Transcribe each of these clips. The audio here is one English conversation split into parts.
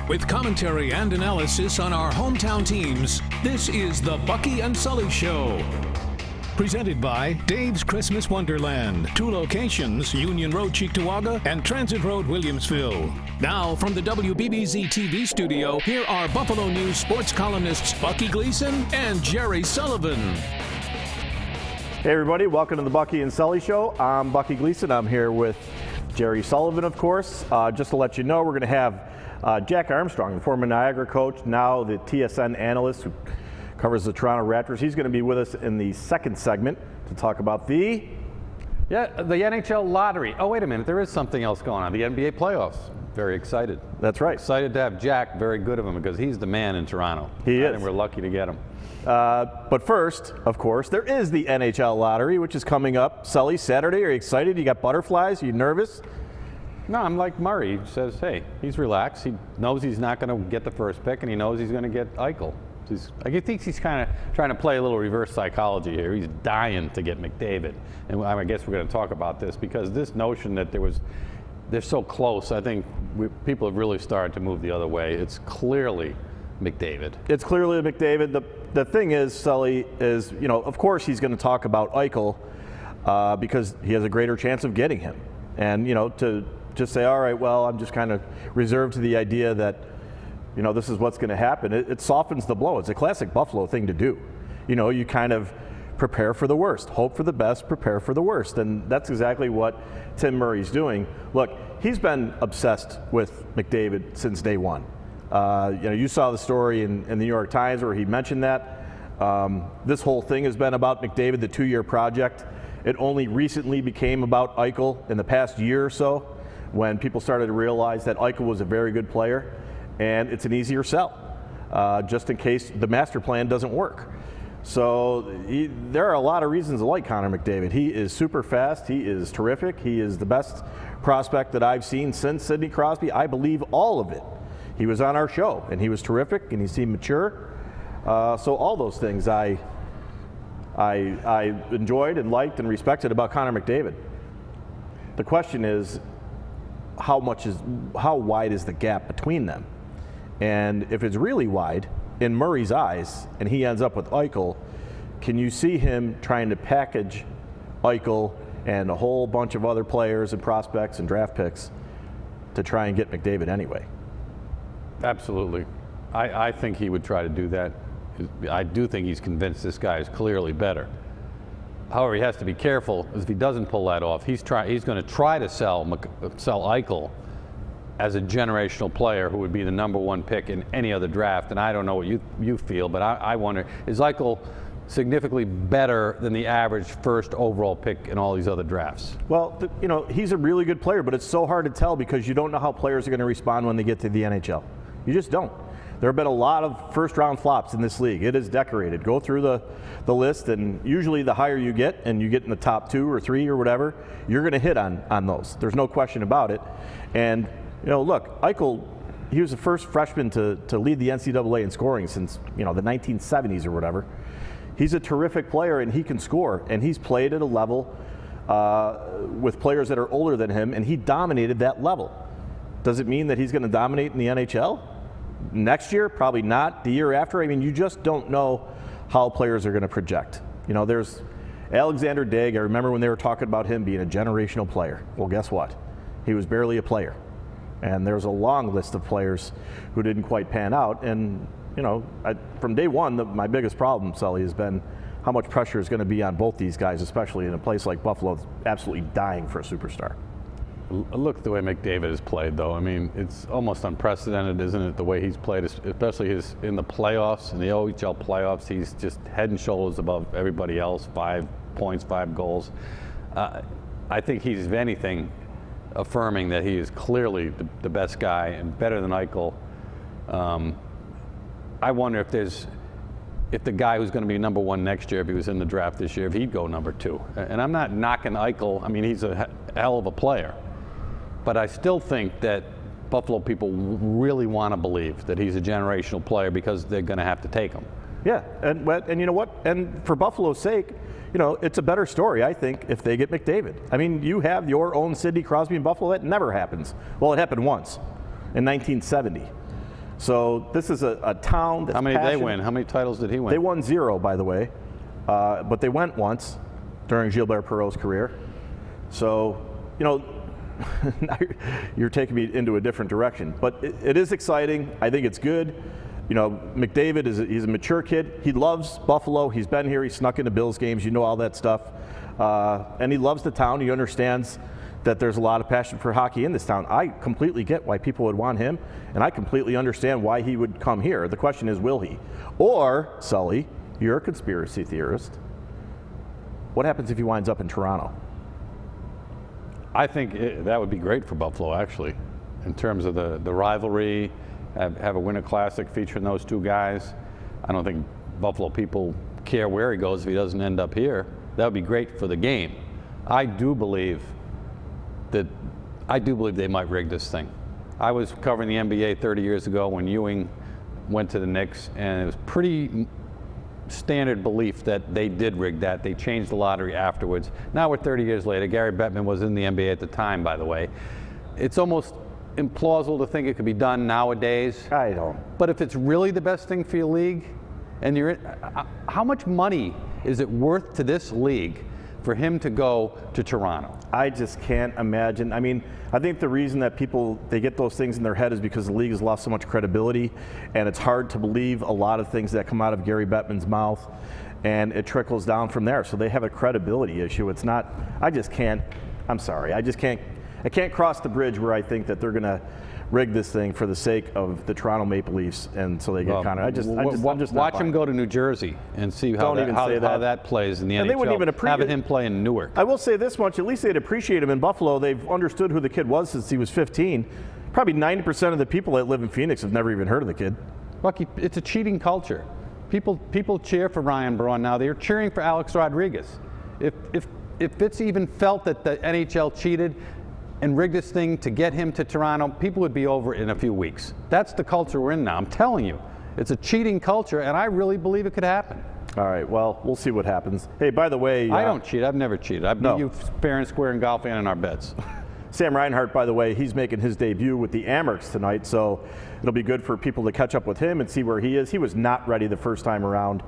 With commentary and analysis on our hometown teams, this is the Bucky and Sully Show. Presented by Dave's Christmas Wonderland. 2 locations, Union Road, Cheektowaga, and Transit Road, Williamsville. Now, from the WBBZ-TV studio, here are Buffalo News sports columnists Bucky Gleason and Jerry Sullivan. Hey everybody, welcome to the Bucky and Sully Show. I'm Bucky Gleason. I'm here with Jerry Sullivan, of course. Just to let you know, we're going to have Jack Armstrong, the former Niagara coach, now the TSN analyst who covers the Toronto Raptors. He's going to be with us in the second segment to talk about the NHL lottery. Oh, wait a minute. There is something else going on. The NBA playoffs. Very excited. That's right. Excited to have Jack. Very good of him because he's the man in Toronto. He is. And we're lucky to get him. But first, of course, there is the NHL lottery, which is coming up. Sully, Saturday. Are you excited? You got butterflies? Are you nervous? No, I'm like Murray. He says, hey, he's relaxed. He knows he's not going to get the first pick, and he knows he's going to get Eichel. I think he's kind of trying to play a little reverse psychology here. He's dying to get McDavid. And I guess we're going to talk about this because this notion that they're so close, I think people have really started to move the other way. It's clearly McDavid. It's clearly McDavid. The thing is, Sully, is, of course he's going to talk about Eichel because he has a greater chance of getting him. And, to just say, all right, well, I'm just kind of reserved to the idea that, this is what's going to happen. It softens the blow. It's a classic Buffalo thing to do. You kind of prepare for the worst, hope for the best, prepare for the worst. And that's exactly what Tim Murray's doing. Look, he's been obsessed with McDavid since day one. You saw the story in the New York Times where he mentioned that. This whole thing has been about McDavid, the 2-year project. It only recently became about Eichel in the past year or so when people started to realize that Eichel was a very good player, and it's an easier sell, just in case the master plan doesn't work. So there are a lot of reasons to like Connor McDavid. He is super fast. He is terrific. He is the best prospect that I've seen since Sidney Crosby. I believe all of it. He was on our show, and he was terrific, and he seemed mature. So all those things I enjoyed and liked and respected about Connor McDavid. The question is, how wide is the gap between them? And if it's really wide, in Murray's eyes, and he ends up with Eichel, can you see him trying to package Eichel and a whole bunch of other players and prospects and draft picks to try and get McDavid anyway? Absolutely. I think he would try to do that. I do think he's convinced this guy is clearly better. However, he has to be careful, as if he doesn't pull that off, he's going to try to sell Eichel as a generational player who would be the #1 pick in any other draft. And I don't know what you feel, but I wonder, is Eichel significantly better than the average first overall pick in all these other drafts? Well, he's a really good player, but it's so hard to tell because you don't know how players are going to respond when they get to the NHL. You just don't. There have been a lot of first-round flops in this league. It is decorated. Go through the list, and usually the higher you get, and you get in the top 2 or 3 or whatever, you're going to hit on those. There's no question about it. And, look, Eichel, he was the first freshman to lead the NCAA in scoring since, the 1970s or whatever. He's a terrific player, and he can score, and he's played at a level with players that are older than him, and he dominated that level. Does it mean that he's going to dominate in the NHL? Next year, probably not. The year after, you just don't know how players are going to project. There's Alexander Daig. I remember when they were talking about him being a generational player. Well, guess what? He was barely a player. And there's a long list of players who didn't quite pan out. And, from day one, my biggest problem, Sully, has been how much pressure is going to be on both these guys, especially in a place like Buffalo that's absolutely dying for a superstar. Look at the way McDavid has played, though. It's almost unprecedented, isn't it, the way he's played, especially in the playoffs, in the OHL playoffs. He's just head and shoulders above everybody else, 5 points, 5 goals. I think he's, if anything, affirming that he is clearly the best guy and better than Eichel. I wonder if the guy who's going to be #1 next year, if he was in the draft this year, if he'd go #2. And I'm not knocking Eichel. He's a hell of a player. But I still think that Buffalo people really want to believe that he's a generational player because they're going to have to take him. Yeah, and you know what? And for Buffalo's sake, it's a better story, I think, if they get McDavid. You have your own Sidney Crosby in Buffalo. That never happens. Well, it happened once in 1970. So this is a town that's How many did they passionate. win? How many titles did he win? They won 0, by the way, but they went once during Gilbert Perreault's career. So, you know, now you're taking me into a different direction. But it is exciting. I think it's good. You know, McDavid he's a mature kid. He loves Buffalo. He's been here. He snuck into Bills games. You know all that stuff. And he loves the town. He understands that there's a lot of passion for hockey in this town. I completely get why people would want him, and I completely understand why he would come here. The question is, will he? Or, Sully, you're a conspiracy theorist. What happens if he winds up in Toronto? I think that would be great for Buffalo, actually, in terms of the rivalry, have a Winter Classic featuring those two guys. I don't think Buffalo people care where he goes if he doesn't end up here. That would be great for the game. I do believe they might rig this thing. I was covering the NBA 30 years ago when Ewing went to the Knicks, and it was pretty standard belief that they did rig that. They changed the lottery afterwards. Now we're 30 years later. Gary Bettman was in the NBA at the time, by the way. It's almost implausible to think it could be done nowadays. I don't. But if it's really the best thing for your league, and you're in, how much money is it worth to this league for him to go to Toronto? I just can't imagine. I mean, I think the reason that they get those things in their head is because the league has lost so much credibility, and it's hard to believe a lot of things that come out of Gary Bettman's mouth, and it trickles down from there. So they have a credibility issue. It's not, I just can't, I'm sorry, I can't cross the bridge where I think that they're going to rig this thing for the sake of the Toronto Maple Leafs, and so they get Connor. I'm just not watch buying him it. go to New Jersey and see how that plays in the And NHL. they wouldn't even appreciate having him play in Newark. I will say this much: at least they'd appreciate him in Buffalo. They've understood who the kid was since he was 15. Probably 90% of the people that live in Phoenix have never even heard of the kid. Bucky, it's a cheating culture. People cheer for Ryan Braun now. They're cheering for Alex Rodriguez. If it's even felt that the NHL cheated and rigged this thing to get him to Toronto, people would be over it in a few weeks. That's the culture we're in now. I'm telling you, it's a cheating culture, and I really believe it could happen. All right, well, we'll see what happens. Hey, by the way, I don't cheat. I've never cheated. I beat you fair and square in golf and in our bets. Sam Reinhart, by the way, he's making his debut with the Amherst tonight, so it'll be good for people to catch up with him and see where he is. He was not ready the first time around.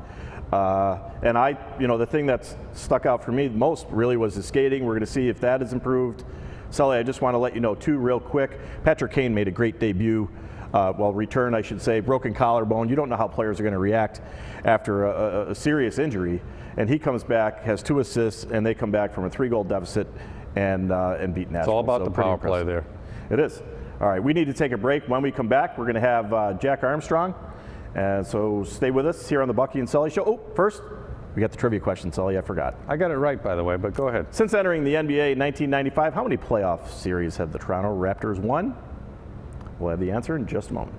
And the thing that's stuck out for me most really was his skating. We're going to see if that is improved. Sully, I just want to let you know, too, real quick, Patrick Kane made a great debut. Return, I should say, broken collarbone. You don't know how players are going to react after a serious injury. And he comes back, has 2 assists, and they come back from a 3-goal deficit and beat Nashville. It's all about the power play there. It is. All right, we need to take a break. When we come back, we're going to have Jack Armstrong. And so stay with us here on the Bucky and Sully Show. Oh, first, we got the trivia question, Sully. I forgot. I got it right, by the way, but go ahead. Since entering the NBA in 1995, how many playoff series have the Toronto Raptors won? We'll have the answer in just a moment.